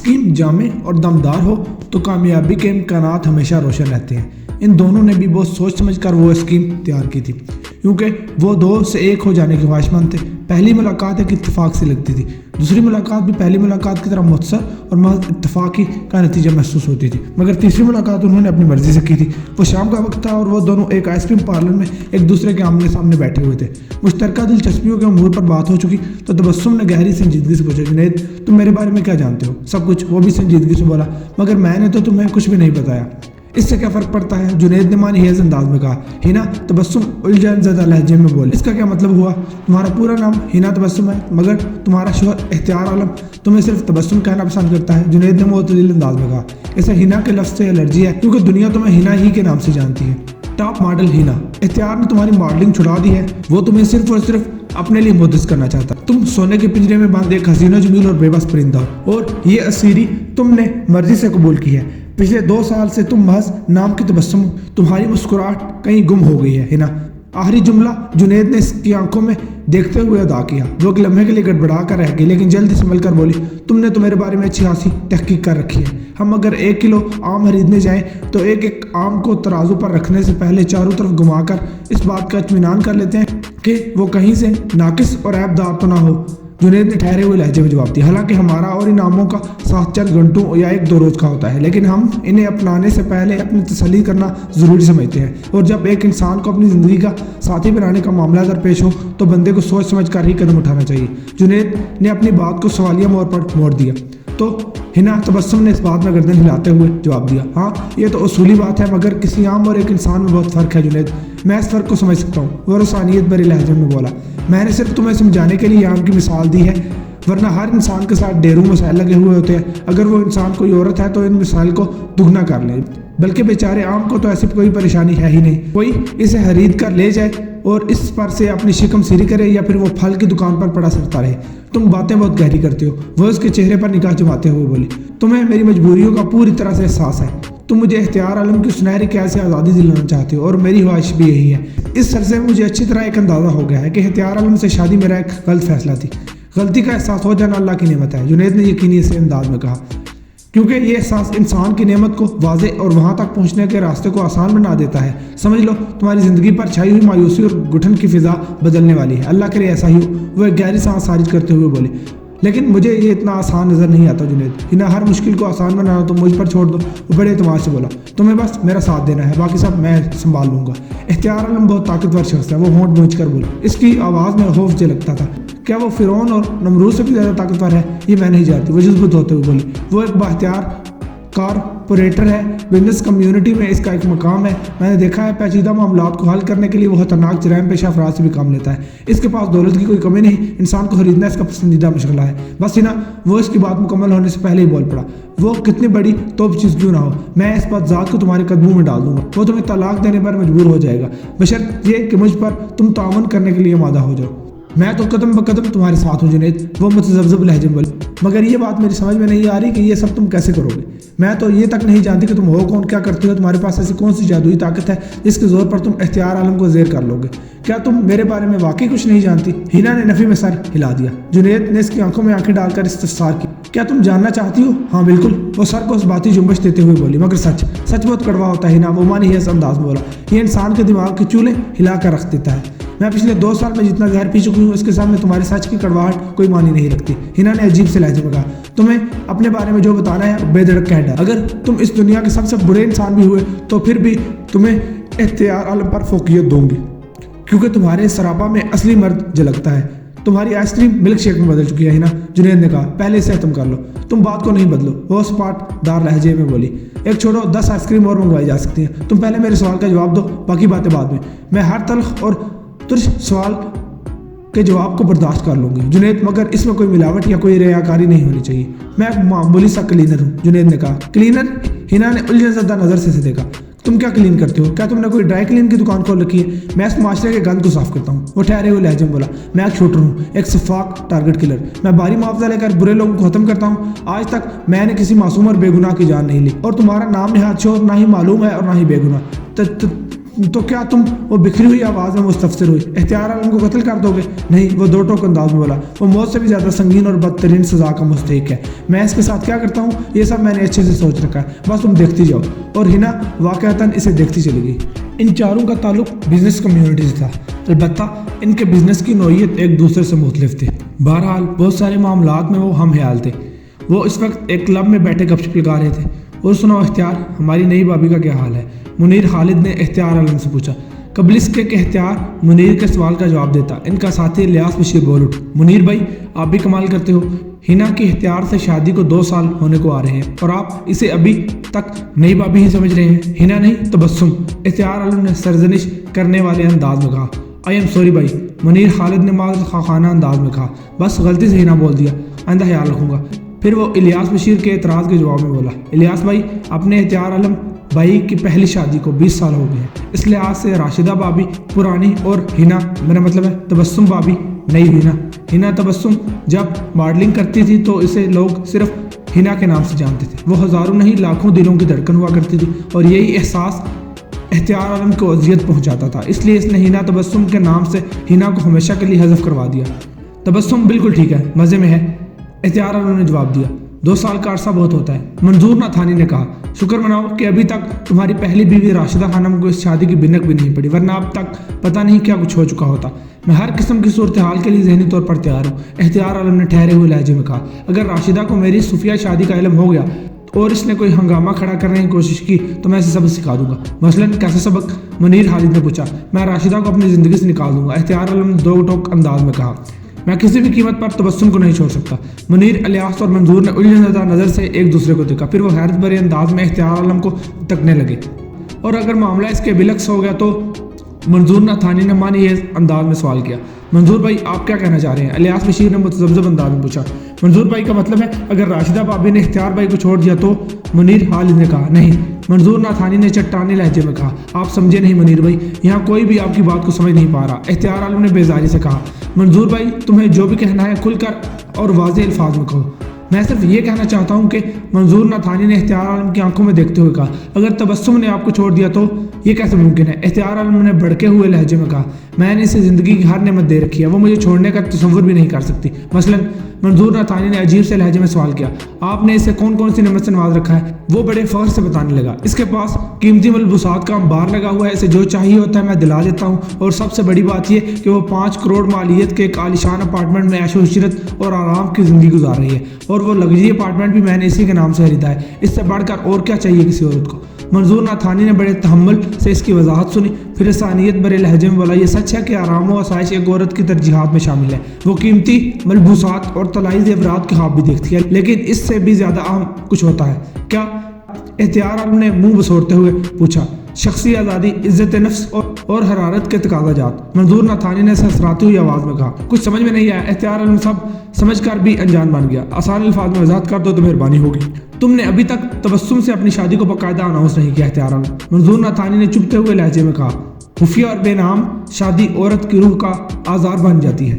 Scheme जामे और दमदार हो तो कामयाबी के इम्कानात हमेशा रोशन रहते हैं। इन दोनों ने भी बहुत सोच समझ कर वो स्कीम तैयार की थी, क्योंकि वो दो से एक हो जाने के ख्वाहिशमंद थे। पहली मुलाकात एक इत्तेफाक से लगती थी, दूसरी मुलाकात भी पहली मुलाकात की तरह मुख्तसर और महज इत्तेफाक ही का नतीजा महसूस होती थी। मगर तीसरी मुलाकात उन्होंने अपनी मर्जी से की थी। वो शाम का वक्त था और वो दोनों एक आइसक्रीम पार्लर में एक दूसरे के आमने सामने बैठे हुए थे। मुश्तरका दिलचस्पियों के अमूर पर बात हो चुकी तो तबस्सुम ने गहरी संजीदगी से पूछा, जुनैद तुम मेरे बारे में क्या जानते हो? सब कुछ। वो भी संजीदगी से बोला, मगर मैंने तो तुम्हें कुछ भी नहीं बताया। इससे क्या फ़र्क पड़ता है? जुनैद ने मानिहेज़ अंदाज में कहा। हिना तबस्सुम उलझन ज़दा लहजे में बोले, इसका क्या मतलब हुआ? तुम्हारा पूरा नाम हिना तबस्सुम है, मगर तुम्हारा शोहर इख्तियार आलम तुम्हें सिर्फ तबस्सुम कहना पसंद करता है। जुनैद ने मुअतदिल अंदाज में कहा, इसे हिना के लफ्ज़ से एलर्जी है, क्योंकि दुनिया तुम्हें हिना ही के नाम से जानती है। Top model Hina. इख्तियार ने तुम्हारी मॉडलिंग छुड़ा दी है। वो तुम्हें सिर्फ और सिर्फ अपने लिए मुद्दस करना चाहता। तुम सोने के पिंजरे में बंद एक हसीनो जमील और बेबस परिंदा हो, और ये असीरी तुमने मर्जी से कबूल की है। पिछले 2 साल से तुम महज नाम की तबस्सुम, तुम्हारी मुस्कुराहट कहीं गुम हो गई है हिना। आखिरी जुमला जुनैद ने इसकी आंखों में देखते हुए अदा किया। वो एक लम्हे के लिए गड़बड़ा कर रह गई, लेकिन जल्दी संभल कर बोली, तुमने तो मेरे बारे में अच्छी खासी तहकीक कर रखी है। हम अगर 1 किलो आम खरीदने जाएं तो एक एक आम को तराजू पर रखने से पहले चारों तरफ घुमाकर इस बात का इत्मीनान कर लेते हैं कि वो कहीं से नाकिस और ऐबदार तो ना हो। जुनैद ने ठहरे हुए लहजे में जवाब दिया, हालांकि हमारा और इन आमों का साथ चंद घंटों या 1-2 रोज़ का होता है, लेकिन हम इन्हें अपनाने से पहले अपनी तसल्ली करना ज़रूरी समझते हैं। और जब एक इंसान को अपनी ज़िंदगी का साथी बनाने का मामला दरपेश हो तो बंदे को सोच समझ कर ही कदम उठाना चाहिए। जुनैद ने अपनी बात को सवालिया मोड़ पर मोड़ दिया तो हिना तबस्सुम ने इस बात में गर्दन हिलाते हुए जवाब दिया, हाँ ये तो उसूली बात है, मगर किसी आम और एक इंसान में बहुत फ़र्क है जुनैद। मैं इस फ़र्क को समझ सकता हूँ। वो रसानियत भरे लहजे में बोला, मैंने सिर्फ तुम्हें समझाने के लिए आम की मिसाल दी है, वरना हर इंसान के साथ ढेरों मसाइल लगे हुए होते हैं। अगर वो इंसान कोई औरत है तो इन मिसाइल को दुगना कर ले, बल्कि बेचारे आम को तो ऐसी कोई परेशानी है ही नहीं। कोई इसे खरीद कर ले जाए और इस पर से अपनी शिकम सीरी करे, या फिर वो फल की दुकान पर पड़ा सरता रहे। तुम बातें बहुत गहरी करते हो। वो उसके चेहरे पर निगाह जमाते हुए बोली, तुम्हें मेरी मजबूरियों का पूरी तरह से एहसास है। तुम मुझे इख्तियार आलम की सुनहरी कैद से आज़ादी दिलाना चाहते हो, और मेरी ख्वाहिश भी यही है। इस सिलसिले में मुझे अच्छी तरह एक अंदाज़ा हो गया है कि इख्तियार आलम से शादी मेरा एक गलत फैसला थी। गलती का एहसास हो जाना अल्लाह की नेमत है, जुनैद ने यकीनी से अंदाज में कहा, क्योंकि ये एहसास इंसान की नेमत को वाज़े और वहाँ तक पहुँचने के रास्ते को आसान बना देता है। समझ लो तुम्हारी ज़िंदगी पर छाई हुई मायूसी और घुटन की फ़िज़ा बदलने वाली है। अल्लाह करे ऐसा ही हो। वो एक गहरी सांस खारिज करते हुए बोले, लेकिन मुझे ये इतना आसान नज़र नहीं आता जुनैद। हिना, हर मुश्किल को आसान बनाना तो मुझ पर छोड़ दो। वो बड़े एतमाद से बोला, तुम्हें बस मेरा साथ देना है, बाकी सब मैं संभाल लूँगा। इख्तियार आलम बहुत ताकतवर शख्स है। वो होंठ नोच कर बोला, इसकी आवाज़ में खौफ से लगता था। क्या वो फ़िरौन और नमरूद से भी ज़्यादा ताकतवर है? ये मैं नहीं जानती। वो जज्बत होते हुए बोली, वो एक बाख्तियार कारपोरेटर है। बिजनेस कम्युनिटी में इसका एक मकाम है। मैंने देखा है पेचीदा मामलात को हल करने के लिए वो खतरनाक जराइम पेशा अफराद से भी काम लेता है। इसके पास दौलत की कोई कमी नहीं। इंसान को खरीदना इसका पसंदीदा मशगला है। बस ही ना, वो इसकी बात मुकम्मल होने से पहले ही बोल पड़ा, वो कितनी बड़ी तोप चीज़ क्यों ना हो, मैं इस बात ज़ात को तुम्हारे कदमों में डाल दूंगा। वो तुम्हें तलाक देने पर मजबूर हो जाएगा, बशर्त ये कि मुझ पर तुम तावन करने के लिए आमादा हो जाओ। मैं तो कदम ब कदम तुम्हारे साथ हूँ जुनैद। वो मुतज़ब्ज़ब लहजे में बोले, मगर ये बात मेरी समझ में नहीं आ रही कि ये सब तुम कैसे करोगे। मैं तो ये तक नहीं जानती कि तुम हो कौन, क्या करते हो, तुम्हारे पास ऐसी कौन सी जादुई ताकत है जिसके जोर पर तुम इख्तियार आलम को ज़ेर कर लोगे। क्या तुम मेरे बारे में वाकई कुछ नहीं जानती? हिना ने नफ़ी में सर हिला दिया। जुनैद ने इसकी आंखों में आंखें डालकर इस्तफसार की, क्या तुम जानना चाहती हो? हाँ बिल्कुल। वो सर को उस बाती जुम्बश देते हुए बोली, मगर सच बहुत कड़वा होता है हिना। वो मानिहेज़ अंदाज में बोला, ये इंसान के दिमाग के चूल्हे हिला कर रख देता है। मैं पिछले 2 साल में जितना जहर पी चुकी हूँ उसके सामने तुम्हारे सच की कड़वाहट कोई मानी नहीं रखती। हिना ने अजीब से लहजे में कहा, तुम्हें अपने बारे में जो बताना है बेधड़क कह डाल। अगर तुम इस दुनिया के सबसे बुरे इंसान भी हुए तो फिर भी तुम्हें इख्तियार आलम पर फोकियत दूंगी, क्योंकि तुम्हारे सरापा में असली मर्द झलकता है। तुम्हारी आइसक्रीम मिल्क शेक में बदल चुकी है हिना, जुनैद ने कहा। पहले से खत्म कर लो, तुम बात को नहीं बदलो। वो सपाटदार लहजे में बोली, एक छोड़ो, 10 आइसक्रीम और मंगवाई जा सकती हैं। तुम पहले मेरे सवाल का जवाब दो, बाकी बातें बाद में। मैं हर तल्ख और तुर्श सवाल के जवाब को बर्दाश्त कर लूँगी जुनैद, मगर इसमें कोई मिलावट या कोई रियाकारी नहीं होनी चाहिए। मैं एक मामूली सा क्लीनर हूँ, जुनैद ने कहा। क्लीनर? हिना ने उलझनज़दा नज़र से देखा। तुम क्या क्लीन करते हो? क्या तुमने कोई ड्राई क्लीन की दुकान खोल रखी है? मैं इस माशरे के गंद को साफ करता हूँ। वो ठहरे हुए लहजे में बोला, मैं एक शूटर हूँ, एक शफाक टारगेट किलर। मैं भारी मुआवजा लेकर बुरे लोगों को खत्म करता हूँ। आज तक मैंने किसी मासूम और बेगुनाह की जान नहीं ली, और तुम्हारा नाम निहाद शोर ना ही मालूम है और ना ही बेगुनाह। तो क्या तुम वो बिखरी हुई आवाज़ में मुस्तफसर हुई, इख्तियार आलम को कत्ल कर दोगे? नहीं, वो दो टोक अंदाज में बोला, वो मौत से भी ज़्यादा संगीन और बदतरीन सज़ा का मुस्तहिक है। मैं इसके साथ क्या करता हूँ ये सब मैंने अच्छे से सोच रखा है, बस तुम देखती जाओ। और हिना वाक़अतन इसे देखती चली गई। इन चारों का ताल्लुक बिजनेस कम्युनिटी से था, अलबत्ता इनके बिजनेस की नौइयत एक दूसरे से मुख्तलिफ थे। बहरहाल बहुत सारे मामलात में वो हम ख्याल थे। वो इस वक्त एक क्लब में बैठे गपशप लगा रहे थे। और सुनो इख्तियार, हमारी नई भाभी का क्या हाल है? मुनीर खालिद ने इख्तियार आलम से पूछा। कबल इसके कि इख्तियार मुनीर के सवाल का जवाब देता, इनका साथी इलियास बशीर बोल उठ, मुनीर भाई आप भी कमाल करते हो। हिना की इख्तियार से शादी को 2 साल होने को आ रहे हैं और आप इसे अभी तक नई भाभी ही समझ रहे हैं। हिना नहीं तबस्सुम, इख्तियार आलम ने सरजनिश करने वाले अंदाज में कहा। आई एम सॉरी भाई, मुनीर खालिद ने माज़रत खाना अंदाज में कहा। बस गलती से हिना बोल दिया, आइंदा ख्याल रखूँगा। फिर वो इलियास बशीर के एतराज़ के जवाब में बोला, इलियास भाई अपने इख्तियार आलम भाई की पहली शादी को 20 साल हो गए हैं, इस लिहाज से राशिदा भाभी पुरानी और हिना, मेरा मतलब है तबस्सुम भाभी नई हुई ना। हिना तबस्सुम जब मॉडलिंग करती थी तो इसे लोग सिर्फ हिना के नाम से जानते थे। वो हज़ारों नहीं लाखों दिलों की धड़कन हुआ करती थी और यही एहसास इख्तियार आलम को अजियत पहुंचाता था। इसलिए इसने हिना तबस्सुम के नाम से हिना को हमेशा के लिए हज़फ करवा दिया। तबस्सुम बिल्कुल ठीक है, मज़े में है, इख्तियार आलम ने जवाब दिया। 2 साल का अरसा बहुत होता है, मंजूर नाथानी ने कहा। शुक्र मनाओ कि अभी तक तुम्हारी पहली बीवी राशिदा खानम को इस शादी की बिनक भी नहीं पड़ी, वरना अब तक पता नहीं क्या कुछ हो चुका होता। मैं हर किस्म की सूरत हाल के लिए ज़हनी तौर पर तैयार हूँ, इख्तियार आलम ने ठहरे हुए लहजे में कहा। अगर राशिदा को मेरी सुफिया शादी का इल्म हो गया और इसने कोई हंगामा खड़ा करने की कोशिश की तो मैं इसे सबक सिखा दूंगा। मसलन कैसे सबक? मुनीर खालिद ने पूछा। मैं राशिदा को अपनी ज़िंदगी से निकाल दूंगा, इख्तियार आलम ने 2 टोक अंदाज में कहा। मैं किसी भी कीमत पर तबस्सुम को नहीं छोड़ सकता। मुनीर, इलियास और मंजूर ने उलझनज़दा नज़र से एक दूसरे को देखा। फिर वो हैरत भरे अंदाज में इख्तियार आलम को तकने लगे। और अगर मामला इसके बिलक्स हो गया तो? मंजूर नाथानी ने मानी ये अंदाज में सवाल किया। मंजूर भाई आप क्या कहना चाह रहे हैं? इलियास बशीर ने मुतज़ब्ज़ब अंदाज में पूछा। मंजूर भाई का मतलब है अगर राशिदा भाभी ने इख्तियार भाई को छोड़ दिया तो? मुनीर खालिद ने कहा। नहीं, मंजूर नाथानी ने चट्टानी लहजे में कहा। आप समझे नहीं मुनीर भाई, यहाँ कोई भी आपकी बात को समझ नहीं पा रहा, इख्तियार आलम ने बेजारी से कहा। मंजूर भाई तुम्हें जो भी कहना है खुलकर और वाज़ेह अल्फाज में कहो। मैं सिर्फ ये कहना चाहता हूँ कि मंजूर नाथानी ने इख्तियार आलम की आंखों में देखते हुए कहा। अगर तबस्सुम ने आपको छोड़ दिया तो ये कैसे मुमकिन है? इख्तियार आलम ने भड़के हुए लहजे में कहा। मैंने इसे ज़िंदगी की हर नेमत दे रखी है, वो मुझे छोड़ने का तसव्वुर भी नहीं कर सकती। मसलन, मंजूर नाथानी ने अजीब से लहजे में सवाल किया। आपने इसे कौन कौन सी नेमत से नवाज रखा है? वो बड़े फख्र से बताने लगा। इसके पास कीमती मलबूसात का अंबार लगा हुआ है, इसे जो चाहिए होता है मैं दिला देता हूँ। और सबसे बड़ी बात यह कि वो 5 करोड़ मालियत के एक आलिशान अपार्टमेंट में ऐशो इशरत और आराम की ज़िंदगी गुजार रही है। और वो लग्जरी अपार्टमेंट भी मैंने इसी के नाम से खरीदा है। इससे बढ़कर और क्या चाहिए किसी औरत को? मंजूर नाथानी ने बड़े तहम्मुल से इसकी वजाहत सुनी। फिर इंसानियत भरे लहजे में बोला, ये सच है कि आराम व आसाइश एक औरत की तरजीहात में शामिल है। वो कीमती मलबूसात और तलाई ज़ेवरात के ख्वाब भी देखती है, लेकिन इससे भी ज़्यादा अहम कुछ होता है। क्या? इख्तियार आलम ने मुंह बसोड़ते हुए पूछा। शख्सी आज़ादी, इज्जत नफ्स और हरारत के तकाज़ाजात। मंजूर नाथानी ने सरसराती हुई आवाज़ में कहा। कुछ समझ में नहीं आया। इख्तियार आलम सब समझकर भी अनजान बन गया। आसान अल्फाज में वजाहत कर दो तो मेहरबानी होगी। तुमने अभी तक तबस्सुम से अपनी शादी को बाकायदा अनाउंस नहीं किया। इख्तियार आलम, मंजूर नाथानी ने चुभते हुए लहजे में कहा। खुफिया और बेनाम शादी औरत की रूह का आज़ार बन जाती है,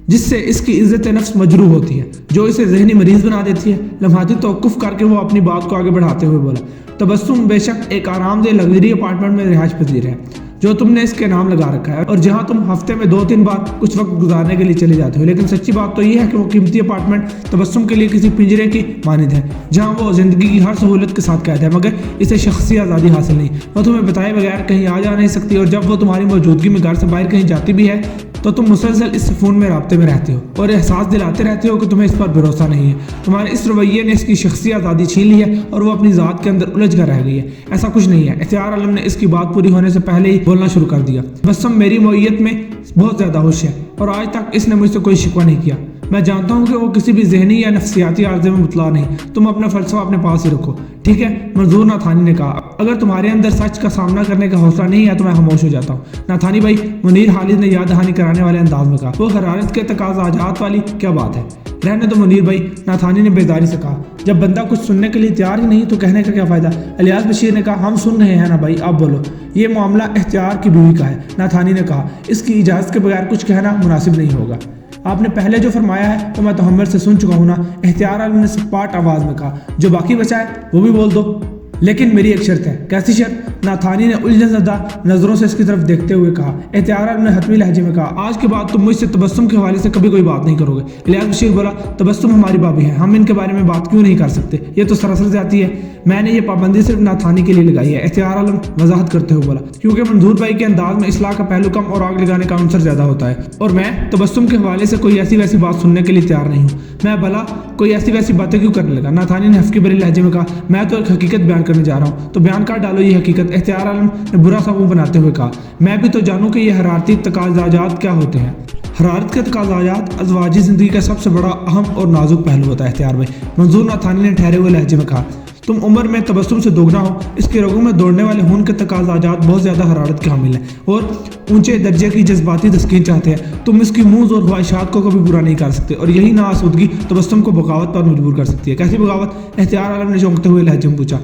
जिससे इसकी इज्जत नफ्स मजरूह होती है, जो इसे जहनी मरीज बना देती है। लम्हाती तवक्कुफ करके वो अपनी बात को आगे बढ़ाते हुए बोला। तबस्सुम बेशक एक आरामदेह लग्जरी अपार्टमेंट में रिहाइश पजीर है जो तुमने इसके नाम लगा रखा है और जहां तुम हफ्ते में 2-3 बार कुछ वक्त गुजारने के लिए चले जाते हो। लेकिन सच्ची बात तो यह है कि वो कीमती अपार्टमेंट तबस्सुम के लिए किसी पिंजरे की मानिंद है, जहां वो जिंदगी की हर सहूलत के साथ कैद है, मगर इसे शख्सी आज़ादी हासिल नहीं। वो तुम्हें बताए बगैर कहीं आ जा नहीं सकती और जब वो तुम्हारी मौजूदगी में घर से बाहर कहीं जाती भी है तो तुम मुसलसल इस फ़ोन में राब्ते में रहते हो और एहसास दिलाते रहते हो कि तुम्हें इस पर भरोसा नहीं है। तुम्हारे इस रवैये ने इसकी शख्सी आज़ादी छीन ली है और वो अपनी ज़ात के अंदर उलझ कर रह गई है। ऐसा कुछ नहीं है। इख्तियार आलम ने इसकी बात पूरी होने से पहले ही बोलना शुरू कर दिया। तबस्सुम मेरी मौइयत में बहुत ज़्यादा होश है और आज तक इसने मुझसे कोई शिकवा नहीं किया। मैं जानता हूँ कि वो किसी भी जहनी या नफ्सियाती आर्जे में मुतला नहीं। तुम अपना फ़लसफ़ा अपने पास ही रखो, ठीक है? मंजूर नाथानी ने कहा। अगर तुम्हारे अंदर सच का सामना करने का हौसला नहीं है तो मैं खामोश हो जाता हूँ। नाथानी भाई, मुनीर खालिद ने याद दहानी कराने वाले अंदाज में कहा। वो हरारत के तकाज़ाजात वाली क्या बात है? रहने दो मुनीर भाई, नाथानी ने बेदारी से कहा। जब बंदा कुछ सुनने के लिए तैयार ही नहीं तो कहने का क्या फ़ायदा? इलियास बशीर ने कहा। हम सुन रहे हैं ना भाई, आप बोलो। ये मामला इख्तियार की बीवी का है, नाथानी ने कहा। इसकी इजाज़त के बगैर कुछ कहना मुनासिब नहीं होगा। आपने पहले जो फरमाया है तो मैं तहम्मुल से सुन चुका हूँ ना, इख्तियार आलम ने सपाट आवाज़ में कहा। जो बाकी बचा है वो भी बोल दो। لیکن میری ایک شرط ہے۔ کیسی شرط؟ ناتھانی نے الجھن زدہ نظروں سے اس کی طرف دیکھتے ہوئے کہا۔ اختیار عالم نے حتمی لہجے میں کہا، آج کے بعد تم مجھ سے تبسم کے حوالے سے کبھی کوئی بات نہیں کرو گے۔ الیاس بشیر بولا، تبسم ہماری بھابھی ہے، ہم ان کے بارے میں بات کیوں نہیں کر سکتے؟ یہ تو سراسر زیادتی ہے۔ میں نے یہ پابندی صرف ناتھانی کے لیے لگائی ہے، اختیار عالم وضاحت کرتے ہوئے بولا، کیونکہ منظور بھائی کے انداز میں اصلاح کا پہلو کم اور آگ لگانے کا عنصر زیادہ ہوتا ہے، اور میں تبسم کے حوالے سے کوئی ایسی ویسی بات سننے کے لیے تیار نہیں ہوں۔ میں بھلا کوئی ایسی ویسی باتیں کیوں کرنے لگا؟ ناتھانی نے حفکی بھرے لہجے میں کہا، میں تو ایک حقیقت بیان کرنے جا رہا ہوں، تو بیان کر ڈالو یہ حقیقت۔ اختیار عالم نے برا سا منہ بناتے ہوئے کہا، میں بھی تو جانوں کہ یہ حرارتی تقاضاجات کیا ہوتے ہیں۔ حرارت کے تقاضاجات ازواجی زندگی کا سب سے بڑا اہم اور نازک پہلو ہوتا ہے اختیار بھائی، منظور ناتھانی نے ٹھہرے ہوئے لہجے میں کہا۔ تم عمر میں تبسم سے دوگنا ہو، اس کے رگوں میں دوڑنے والے خون کے تقاضاجات بہت زیادہ حرارت کے حامل ہیں اور اونچے درجے کی جذباتی تسکین چاہتے ہیں۔ تم اس کی موز اور خواہشات کو کبھی پورا نہیں کر سکتے، اور یہی ناآسودگی تبسم کو بغاوت پر مجبور کر سکتی ہے۔ کیسی بغاوت؟ اختیار عالم نے چونکتے ہوئے لہجے میں پوچھا۔